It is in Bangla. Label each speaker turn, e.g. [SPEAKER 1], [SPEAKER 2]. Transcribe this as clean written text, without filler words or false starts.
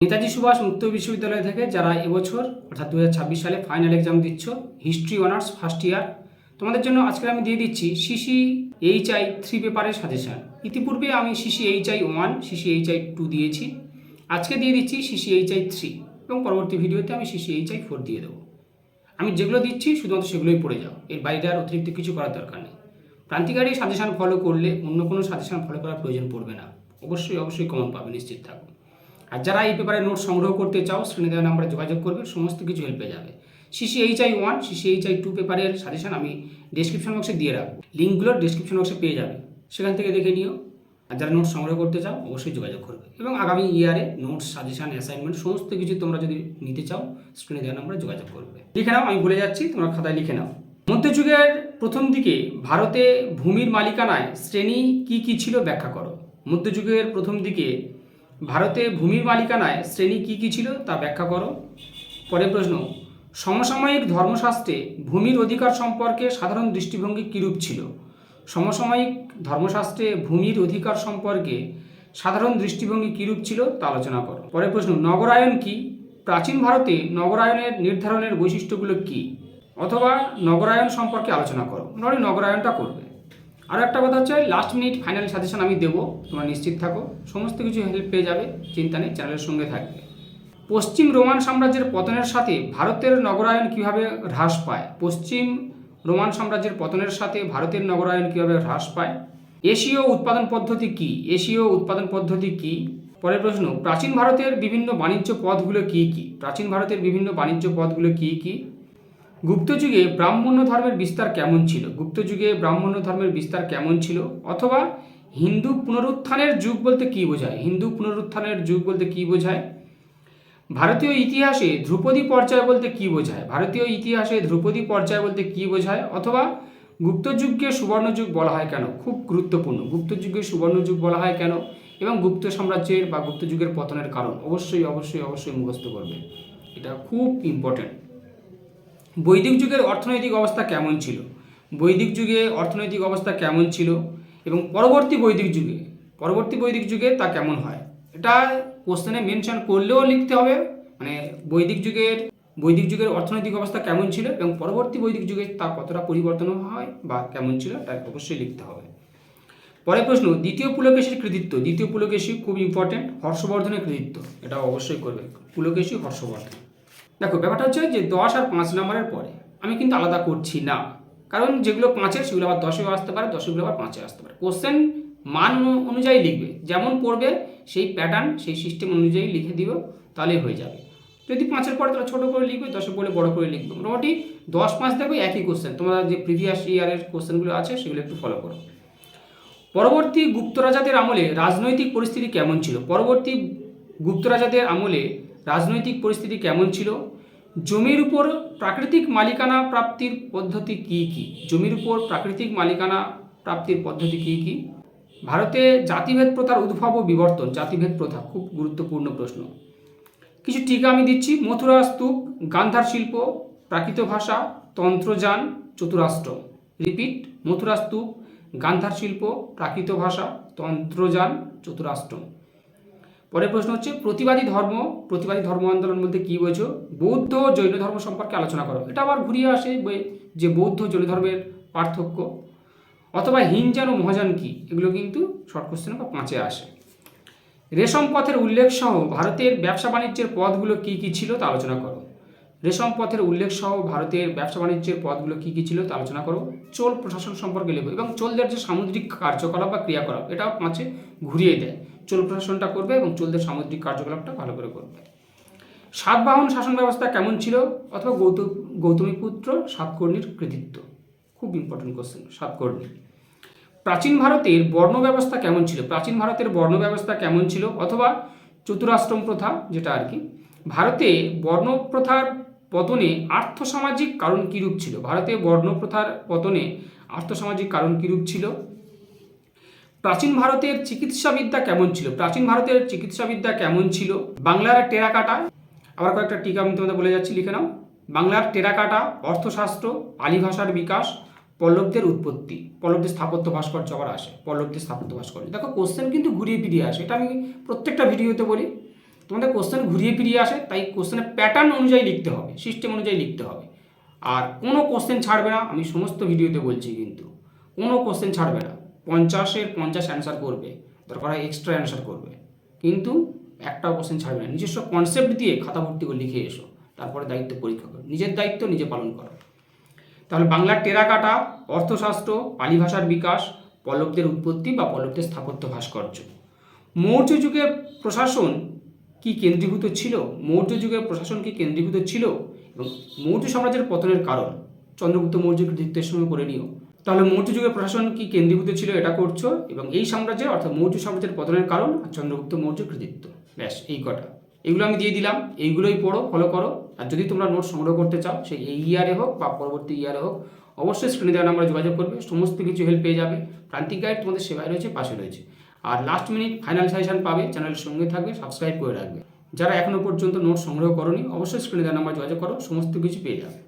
[SPEAKER 1] নেতাজি সুভাষ মুক্ত বিশ্ববিদ্যালয় থেকে যারা এবছর অর্থাৎ 2026 সালে ফাইনাল এক্সাম দিচ্ছ হিস্ট্রি অনার্স ফার্স্ট ইয়ার, তোমাদের জন্য আজকে আমি দিয়ে দিচ্ছি CCHI 3 পেপারের সাজেশন। ইতিপূর্বে আমি CCHI 1 CCHI 2 দিয়েছি, আজকে দিয়ে দিচ্ছি CCHI 3 এবং পরবর্তী ভিডিওতে আমি CCHI 4 দিয়ে দেবো। আমি যেগুলো দিচ্ছি শুধুমাত্র সেগুলোই পড়ে যাও, এর বাইরে আর অতিরিক্ত কিছু করার দরকার নেই। প্রান্তিকারী সাজেশন ফলো করলে অন্য কোনো সাজেশন ফলো করার প্রয়োজন পড়বে না, অবশ্যই কমন পাবে, নিশ্চিত থাকো। আর যারা এই পেপারে নোট সংগ্রহ করতে চাও স্ক্রিনে দেওয়া নাম্বারে যোগাযোগ করবে, সমস্ত কিছু হেল্প পেয়ে যাবে। CCHI 1 CCHI 2 পেপারের সাজেশন আমি ডেসক্রিপশন বক্সে দিয়ে রাখবো, লিঙ্কগুলো ডেসক্রিপশন বক্সে পেয়ে যাবে, সেখান থেকে দেখে নিও। আর যারা নোট সংগ্রহ করতে চাও অবশ্যই যোগাযোগ করবে। এবং আগামী ইয়ারে নোটস সাজেশন অ্যাসাইনমেন্ট সমস্ত কিছু তোমরা যদি নিতে চাও স্ক্রিনে দেওয়া নাম্বারে যোগাযোগ করবে। লিখে নাও, আমি বলে যাচ্ছি, তোমরা খাতায় লিখে নাও। মধ্যযুগের প্রথম দিকে ভারতে ভূমির মালিকানায় শ্রেণী কি ছিল ব্যাখ্যা করো। মধ্যযুগের প্রথম দিকে ভারতে ভূমির মালিকানায় শ্রেণী কি ছিল তা ব্যাখ্যা করো। পরের প্রশ্ন, সমসাময়িক ধর্মশাস্ত্রে ভূমির অধিকার সম্পর্কে সাধারণ দৃষ্টিভঙ্গি কীরূপ ছিল। সমসাময়িক ধর্মশাস্ত্রে ভূমির অধিকার সম্পর্কে সাধারণ দৃষ্টিভঙ্গি কীরূপ ছিল তা আলোচনা করো। পরের প্রশ্ন, নগরায়ন কি। প্রাচীন ভারতে নগরায়নের নির্ধারণের বৈশিষ্ট্যগুলো কি, অথবা নগরায়ন সম্পর্কে আলোচনা করো। নগরায়নটা করবে। আর একটা কথা হচ্ছে, লাস্ট মিনিট ফাইনাল সাজেশন আমি দেবো, তোমরা নিশ্চিত থাকো, সমস্ত কিছু হেল্প পেয়ে যাবে, চিন্তা নেই, চ্যানেলের সঙ্গে থাকবে। পশ্চিম রোমান সাম্রাজ্যের পতনের সাথে ভারতের নগরায়ন কিভাবে হ্রাস পায়। পশ্চিম রোমান সাম্রাজ্যের পতনের সাথে ভারতের নগরায়ন কিভাবে হ্রাস পায়। এশীয় উৎপাদন পদ্ধতি কি। এশীয় উৎপাদন পদ্ধতি কি। পরের প্রশ্ন, প্রাচীন ভারতের বিভিন্ন বাণিজ্য পথগুলো কি কি। প্রাচীন ভারতের বিভিন্ন বাণিজ্য পথগুলো কি কি। গুপ্তযুগে ব্রাহ্মণ্য ধর্মের বিস্তার কেমন ছিল। গুপ্তযুগে ব্রাহ্মণ্য ধর্মের বিস্তার কেমন ছিল, অথবা হিন্দু পুনরুত্থানের যুগ বলতে কী বোঝায়। হিন্দু পুনরুত্থানের যুগ বলতে কী বোঝায়। ভারতীয় ইতিহাসে ধ্রুপদী পর্যায় বলতে কী বোঝায়। ভারতীয় ইতিহাসে ধ্রুপদী পর্যায় বলতে কী বোঝায়, অথবা গুপ্তযুগকে সুবর্ণযুগ বলা হয় কেন। খুব গুরুত্বপূর্ণ, গুপ্তযুগকে সুবর্ণযুগ বলা হয় কেন, এবং গুপ্ত সাম্রাজ্যের বা গুপ্তযুগের পতনের কারণ অবশ্যই মুখস্থ করবে, এটা খুব ইম্পর্ট্যান্ট। বৈদিক যুগের অর্থনৈতিক অবস্থা কেমন ছিল। বৈদিক যুগে অর্থনৈতিক অবস্থা কেমন ছিল, এবং পরবর্তী বৈদিক যুগে তা কেমন হয়। এটা কোশ্চেনে মেনশন করলেও লিখতে হবে, মানে বৈদিক যুগের অর্থনৈতিক অবস্থা কেমন ছিল এবং পরবর্তী বৈদিক যুগে তা কতটা পরিবর্তন হয় বা কেমন ছিল, তা অবশ্যই লিখতে হবে। পরের প্রশ্ন, দ্বিতীয় পুলকেশীর কৃতিত্ব। দ্বিতীয় পুলকেশী খুব ইম্পর্টেন্ট। হর্ষবর্ধনের কৃতিত্ব, এটা অবশ্যই করবে, পুলকেশী হর্ষবর্ধন। দেখো, ব্যাপারটা হচ্ছে যে 10 আর 5 নম্বরের পরে আমি কিন্তু আলাদা করছি না, কারণ যেগুলো 5-এর সেগুলো আবার 10-এও আসতে পারে, 10-এগুলো আবার 5-এ আসতে পারে। কোশ্চেন মান অনুযায়ী লিখবে, যেমন পড়বে সেই প্যাটার্ন সেই সিস্টেম অনুযায়ী লিখে দিব, তাহলেই হয়ে যাবে। যদি 5-এর পরে তাহলে ছোটো করে লিখবে, 10-এর পরে বড়ো করে লিখবে। মোটামুটি 10-5 দেখবে একই কোশ্চেন, তোমরা যে প্রিভিয়াস ইয়ারের কোশ্চেনগুলো আছে সেগুলো একটু ফলো করো। পরবর্তী গুপ্ত রাজাদের আমলে রাজনৈতিক পরিস্থিতি কেমন ছিল। পরবর্তী গুপ্ত রাজাদের আমলে রাজনৈতিক পরিস্থিতি কেমন ছিল। জমির উপর প্রাকৃতিক মালিকানা প্রাপ্তির পদ্ধতি কি কি। জমির উপর প্রাকৃতিক মালিকানা প্রাপ্তির পদ্ধতি কি কি। ভারতে জাতিভেদ প্রথার উদ্ভব ও বিবর্তন। জাতিভেদ প্রথা খুব গুরুত্বপূর্ণ প্রশ্ন। কিছু টিকা আমি দিচ্ছি। মথুরা স্তূপ, গান্ধার শিল্প, প্রাকৃত ভাষা, তন্ত্রযান, চতুরাষ্ট্র। রিপিট, মথুরা স্তূপ, গান্ধার শিল্প, প্রাকৃত ভাষা, তন্ত্রযান, চতুরাষ্ট্র। পরের প্রশ্ন হচ্ছে, প্রতিবাদী ধর্ম আন্দোলন বলতে কী বোঝো। বৌদ্ধ ও জৈন ধর্ম সম্পর্কে আলোচনা করো। এটা আবার ঘুরিয়ে আসে যে বৌদ্ধ জৈন ধর্মের পার্থক্য, অথবা হিনজান ও মহাযান কি, এগুলো কিন্তু শর্ট কোশ্চেনে বা 5-এ আসে। রেশম পথের উল্লেখ সহ ভারতের ব্যবসা বাণিজ্যের পথগুলো কি কি ছিল তা আলোচনা করো। রেশম পথের উল্লেখ সহ ভারতের ব্যবসা বাণিজ্যের পথগুলো কি কি ছিল তা আলোচনা করো। চোল প্রশাসন সম্পর্কে লেখো, এবং চোলদের যে সামুদ্রিক কার্যকলাপ বা ক্রিয়াকলাপ, এটাও 5-এ ঘুরিয়ে দেয়। চোল প্রশাসনটা করবে এবং চোলদের সামুদ্রিক কার্যকলাপটা ভালো করে করবে। সাতবাহন শাসন ব্যবস্থা কেমন ছিল, অথবা গৌতমীপুত্র সাতকর্ণীর কৃতিত্ব। খুব ইম্পর্টেন্ট কোশ্চেন, সাতকর্ণী। প্রাচীন ভারতের বর্ণ ব্যবস্থা কেমন ছিল। প্রাচীন ভারতের বর্ণ ব্যবস্থা কেমন ছিল, অথবা চতুরাশ্রম প্রথা, যেটা আর কি। ভারতে বর্ণ প্রথার পতনে আর্থসামাজিক কারণ কীরূপ ছিল। ভারতে বর্ণ প্রথার পতনে আর্থসামাজিক কারণ কীরূপ ছিল। প্রাচীন ভারতের চিকিৎসাবিদ্যা কেমন ছিল। প্রাচীন ভারতের চিকিৎসাবিদ্যা কেমন ছিল। বাংলার টেরাকাটা, আবার কয়েকটা টিকা আমি তোমাদের বলে যাচ্ছি, লিখে নাও। বাংলার টেরাকাটা, অর্থশাস্ত্র, পালি ভাষার বিকাশ, পল্লবদের উৎপত্তি। পল্লবদের স্থাপত্য ভাস্কর্য আবার আসে, পল্লবদের স্থাপত্য ভাস্কর্য। দেখো, কোশ্চেন কিন্তু ঘুরিয়ে ফিরিয়ে আসে, এটা আমি প্রত্যেকটা ভিডিওতে বলি। তোমাদের কোশ্চেন ঘুরিয়ে ফিরিয়ে আসে, তাই কোশ্চেনের প্যাটার্ন অনুযায়ী লিখতে হবে, সিস্টেম অনুযায়ী লিখতে হবে। আর কোনো কোশ্চেন ছাড়বে না, আমি সমস্ত ভিডিওতে বলছি, কিন্তু কোনো কোশ্চেন ছাড়বে না। 50-এর 50 অ্যান্সার করবে, দরকার হয় এক্সট্রা অ্যান্সার করবে, কিন্তু একটাও কোশ্চেন ছাড়বে না। নিজস্ব কনসেপ্ট দিয়ে খাতা ভর্তি করে লিখে এসো, তারপরে দায়িত্ব পরীক্ষা করো, নিজের দায়িত্ব নিজে পালন করো। তাহলে বাংলার টেরাকাটা, অর্থশাস্ত্র, পালি ভাষার বিকাশ, পল্লবদের উৎপত্তি বা পল্লবদের স্থাপত্য ভাস্কর্য। মৌর্য যুগের প্রশাসন কি কেন্দ্রীভূত ছিল? মৌর্য যুগের প্রশাসন কি কেন্দ্রীভূত ছিল? এবং মৌর্য সাম্রাজ্যের পতনের কারণ চন্দ্রগুপ্ত মৌর্য কৃতিত্বের সময় করে নিও। তাহলে মৌর্য যুগের প্রশাসন কি কেন্দ্রীভূত ছিল, এটা করছো, এবং এই সাম্রাজ্যের অর্থাৎ মৌর্য সাম্রাজ্যের পতনের কারণ আর চন্দ্রগুপ্ত মৌর্য কৃতিত্ব। ব্যাস, এই কটা, এগুলো আমি দিয়ে দিলাম, এইগুলোই পড়ো, ফলো করো। আর যদি তোমরা নোট সংগ্রহ করতে চাও, সেই এই ইয়ারে হোক বা পরবর্তী ইয়ারে হোক, অবশ্যই স্ক্রিনে দেওয়া নাম্বারে যোগাযোগ করবে, সমস্ত কিছু হেল্প পেয়ে যাবে। প্রান্তিক গাইড তোমাদের সেবায় রয়েছে, পাশে রয়েছে। আর লাস্ট মিনিট ফাইনাল সাজেশন পাবে, চ্যানেলের সঙ্গে থাকবে, সাবস্ক্রাইব করে রাখবে। যারা এখনও পর্যন্ত নোট সংগ্রহ করোনি, অবশ্যই স্ক্রিনে দেওয়া নাম্বারে যোগাযোগ করো, সমস্ত কিছু পেয়ে যাবে।